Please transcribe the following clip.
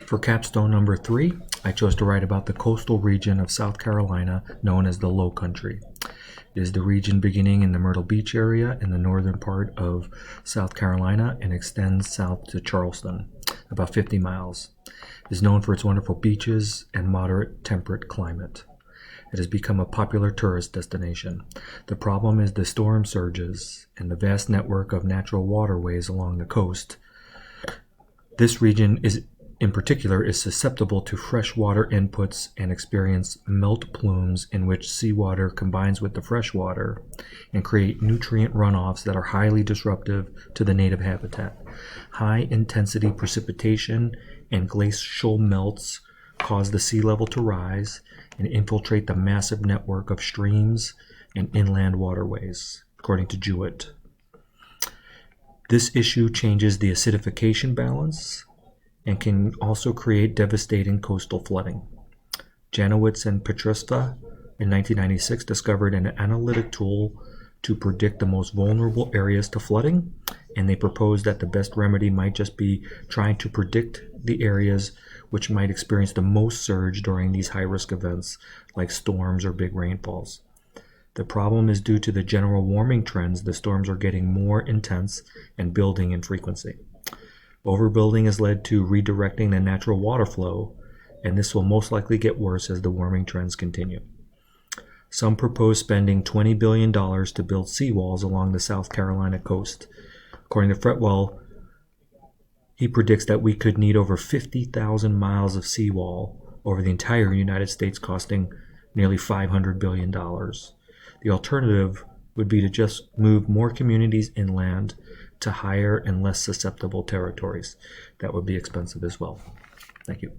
For capstone number 3, I chose to write about the coastal region of South Carolina known as the Low Country. It is the region beginning in the Myrtle Beach area in the northern part of South Carolina and extends south to Charleston, about 50 miles. It is known for its wonderful beaches and moderate temperate climate. It has become a popular tourist destination. The problem is the storm surges and the vast network of natural waterways along the coast. This region in particular is susceptible to freshwater inputs and experience melt plumes in which seawater combines with the freshwater and create nutrient runoffs that are highly disruptive to the native habitat. High intensity precipitation and glacial melts cause the sea level to rise and infiltrate the massive network of streams and inland waterways, according to Jewett. This issue changes the acidification balance and can also create devastating coastal flooding. Janowitz and Petruska in 1996 discovered an analytic tool to predict the most vulnerable areas to flooding, and they proposed that the best remedy might just be trying to predict the areas which might experience the most surge during these high-risk events, like storms or big rainfalls. The problem is due to the general warming trends. The storms are getting more intense and building in frequency. Overbuilding has led to redirecting the natural water flow, and this will most likely get worse as the warming trends continue. Some propose spending $20 billion to build seawalls along the South Carolina coast. According to Fretwell, he predicts that we could need over 50,000 miles of seawall over the entire United States, costing nearly $500 billion. The alternative would be to just move more communities inland to higher and less susceptible territories. That would be expensive as well. Thank you.